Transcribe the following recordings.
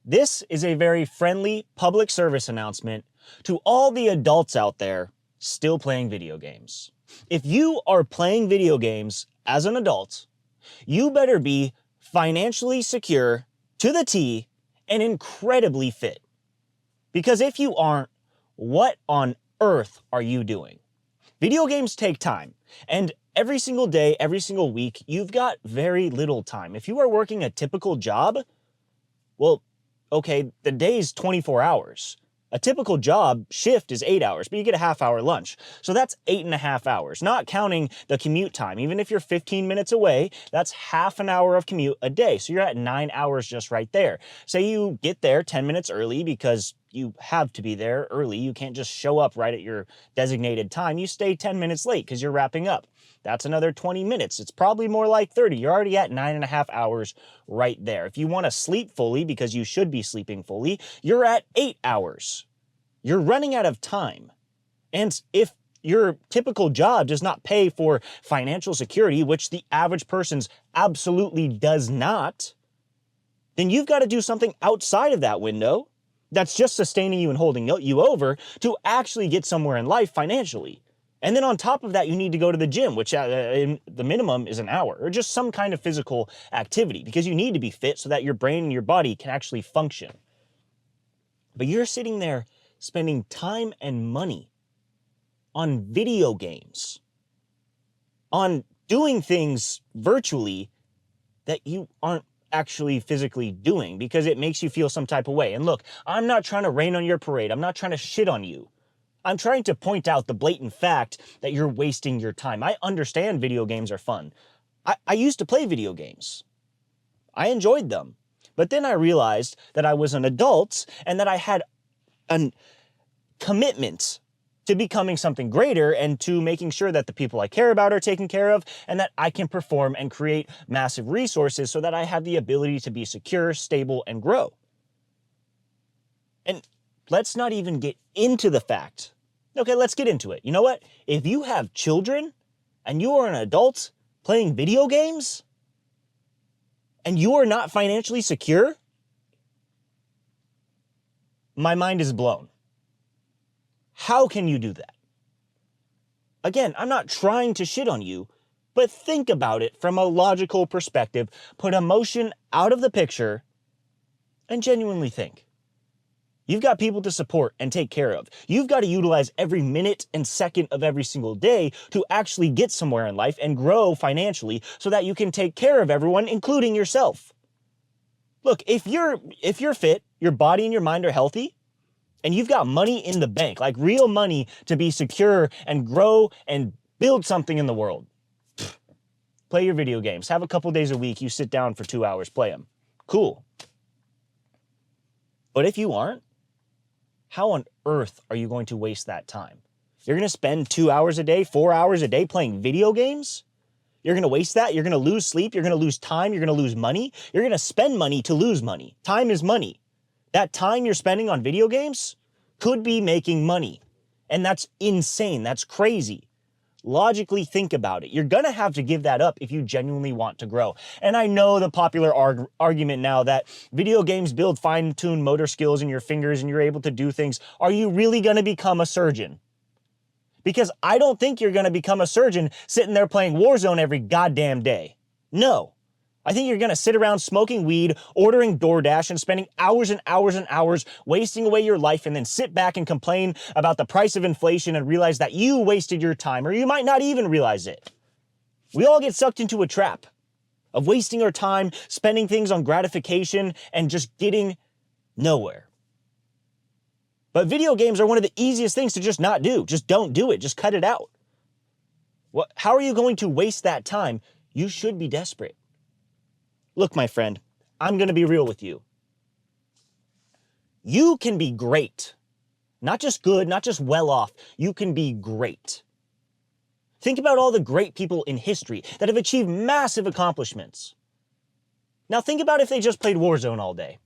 This is a very friendly public service announcement to all the adults out there still playing video games. If you are playing video games as an adult, you better be financially secure to the T and incredibly fit. Because if you aren't, what on earth are you doing? Video games take time, and every single day, every single week, you've got very little time. If you are working a typical job, well, okay, the day's 24 hours. A typical job shift is 8 hours, but you get a half-hour lunch. So that's 8.5 hours, not counting the commute time. Even if you're 15 minutes away, that's half an hour of commute a day. So you're at 9 hours just right there. Say you get there 10 minutes early because you have to be there early. You can't just show up right at your designated time. You stay 10 minutes late because you're wrapping up. That's another 20 minutes. It's probably more like 30. You're already at 9.5 hours right there. If you want to sleep fully, because you should be sleeping fully, you're at 8 hours. You're running out of time. And if your typical job does not pay for financial security, which the average person's absolutely does not, then you've got to do something outside of that window that's just sustaining you and holding you over to actually get somewhere in life financially. And then on top of that, you need to go to the gym, which the minimum is an hour, or just some kind of physical activity, because you need to be fit so that your brain and your body can actually function. But you're sitting there spending time and money on video games, on doing things virtually that you aren't actually physically doing because it makes you feel some type of way. And look, I'm not trying to rain on your parade. I'm not trying to shit on you. I'm trying to point out the blatant fact that you're wasting your time. I understand video games are fun. I used to play video games. I enjoyed them. But then I realized that I was an adult and that I had a commitment to becoming something greater and to making sure that the people I care about are taken care of and that I can perform and create massive resources so that I have the ability to be secure, stable, and grow. And let's not even get into the fact. Okay, let's get into it. You know what? If you have children and you are an adult playing video games and you are not financially secure, my mind is blown. How can you do that? Again, I'm not trying to shit on you, but think about it from a logical perspective. Put emotion out of the picture and genuinely think. You've got people to support and take care of. You've got to utilize every minute and second of every single day to actually get somewhere in life and grow financially so that you can take care of everyone, including yourself. Look, if you're fit, your body and your mind are healthy, and you've got money in the bank, like real money to be secure and grow and build something in the world, play your video games. Have a couple days a week, you sit down for 2 hours, play them. Cool. But if you aren't, how on earth are you going to waste that time? You're going to spend 2 hours a day, 4 hours a day playing video games? You're going to waste that? You're going to lose sleep? You're going to lose time? You're going to lose money? You're going to spend money to lose money. Time is money. That time you're spending on video games could be making money. And that's insane. That's crazy. Logically think about it. You're going to have to give that up if you genuinely want to grow. And I know the popular argument now that video games build fine-tuned motor skills in your fingers and you're able to do things. Are you really going to become a surgeon? Because I don't think you're going to become a surgeon sitting there playing Warzone every goddamn day. No. I think you're going to sit around smoking weed, ordering DoorDash, and spending hours and hours and hours wasting away your life and then sit back and complain about the price of inflation and realize that you wasted your time, or you might not even realize it. We all get sucked into a trap of wasting our time, spending things on gratification, and just getting nowhere. But video games are one of the easiest things to just not do. Just don't do it. Just cut it out. How are you going to waste that time? You should be desperate. Look, my friend, I'm going to be real with you. You can be great. Not just good, not just well off. You can be great. Think about all the great people in history that have achieved massive accomplishments. Now think about if they just played Warzone all day.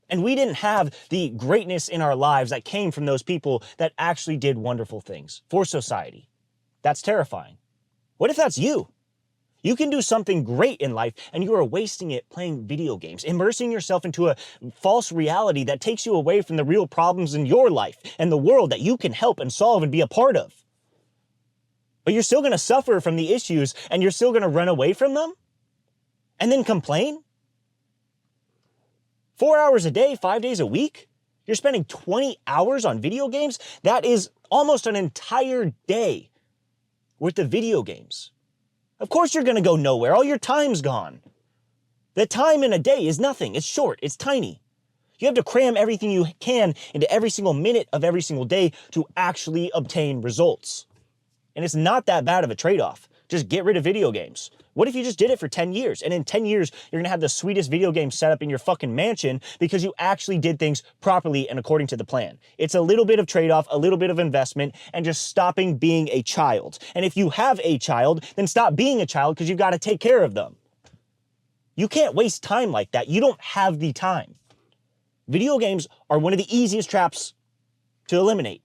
And we didn't have the greatness in our lives that came from those people that actually did wonderful things for society. That's terrifying. What if that's you? You can do something great in life and you are wasting it playing video games, immersing yourself into a false reality that takes you away from the real problems in your life and the world that you can help and solve and be a part of. But you're still going to suffer from the issues and you're still going to run away from them and then complain? 4 hours a day, 5 days a week? You're spending 20 hours on video games? That is almost an entire day worth of video games. Of course you're going to go nowhere. All your time's gone. The time in a day is nothing. It's short. It's tiny. You have to cram everything you can into every single minute of every single day to actually obtain results. And it's not that bad of a trade-off. Just get rid of video games. What if you just did it for 10 years? And in 10 years, you're going to have the sweetest video game setup in your fucking mansion because you actually did things properly and according to the plan. It's a little bit of trade-off, a little bit of investment, and just stopping being a child. And if you have a child, then stop being a child because you've got to take care of them. You can't waste time like that. You don't have the time. Video games are one of the easiest traps to eliminate.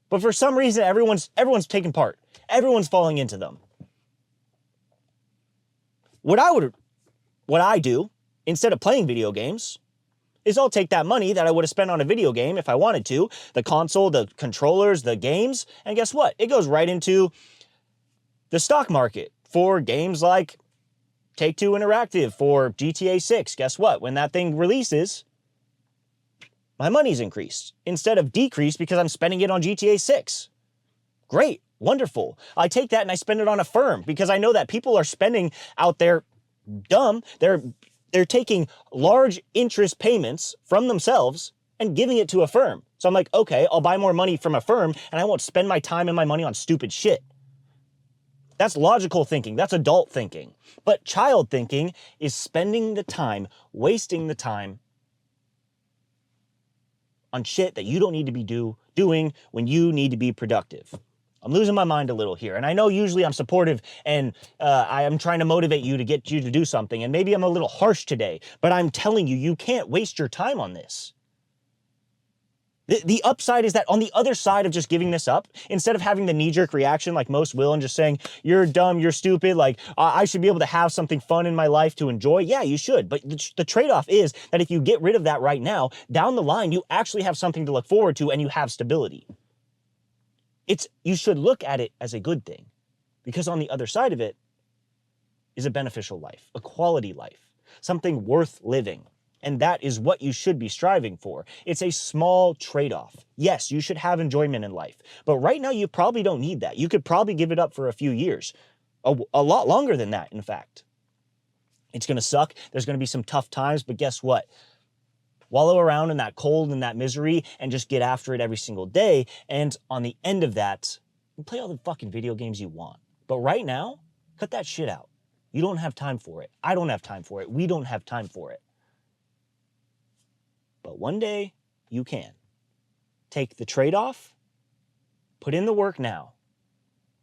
But for some reason, everyone's taking part. Everyone's falling into them. What I do, instead of playing video games, is I'll take that money that I would have spent on a video game if I wanted to, the console, the controllers, the games, and guess what? It goes right into the stock market for games like Take-Two Interactive, for GTA 6. Guess what? When that thing releases, my money's increased instead of decreased because I'm spending it on GTA 6. Great. Wonderful. I take that and I spend it on a firm because I know that people are spending out there dumb. They're taking large interest payments from themselves and giving it to a firm. So I'm like, okay, I'll buy more money from a firm and I won't spend my time and my money on stupid shit. That's logical thinking. That's adult thinking. But child thinking is spending the time, wasting the time on shit that you don't need to be doing when you need to be productive. I'm losing my mind a little here. And I know usually I'm supportive and I am trying to motivate you to get you to do something. And maybe I'm a little harsh today, but I'm telling you, you can't waste your time on this. The upside is that on the other side of just giving this up, instead of having the knee-jerk reaction like most will and just saying, you're dumb, you're stupid, like I should be able to have something fun in my life to enjoy. Yeah, you should. But the trade-off is that if you get rid of that right now, down the line, you actually have something to look forward to and you have stability. You should look at it as a good thing because on the other side of it is a beneficial life, a quality life, something worth living. And that is what you should be striving for. It's a small trade-off. Yes, you should have enjoyment in life, but right now you probably don't need that. You could probably give it up for a few years, a lot longer than that, in fact. It's going to suck. There's going to be some tough times, but guess what? Wallow around in that cold and that misery and just get after it every single day. And on the end of that, you play all the fucking video games you want. But right now, cut that shit out. You don't have time for it. I don't have time for it. We don't have time for it. But one day, you can. Take the trade-off, put in the work now.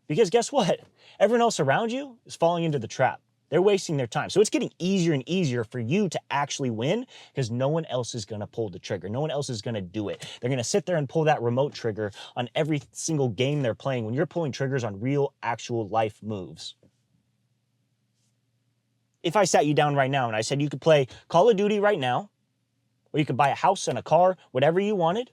Because guess what? Everyone else around you is falling into the trap. They're wasting their time. So it's getting easier and easier for you to actually win because no one else is going to pull the trigger. No one else is going to do it. They're going to sit there and pull that remote trigger on every single game they're playing when you're pulling triggers on real, actual life moves. If I sat you down right now and I said you could play Call of Duty right now, or you could buy a house and a car, whatever you wanted,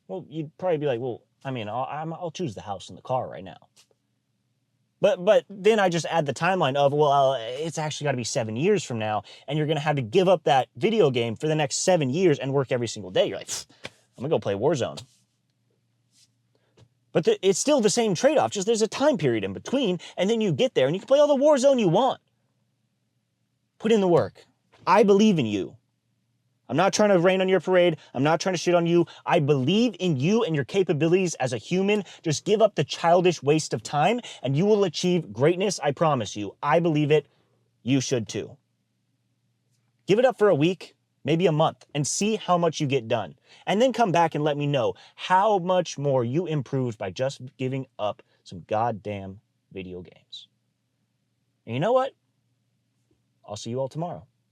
well, you'd probably be like, well, I mean, I'll choose the house and the car right now. But then I just add the timeline of, well, it's actually got to be 7 years from now, and you're going to have to give up that video game for the next 7 years and work every single day. You're like, I'm going to go play Warzone. But it's still the same trade-off, just there's a time period in between, and then you get there, and you can play all the Warzone you want. Put in the work. I believe in you. I'm not trying to rain on your parade. I'm not trying to shit on you. I believe in you and your capabilities as a human. Just give up the childish waste of time and you will achieve greatness, I promise you. I believe it. You should too. Give it up for a week, maybe a month, and see how much you get done. And then come back and let me know how much more you improved by just giving up some goddamn video games. And you know what? I'll see you all tomorrow.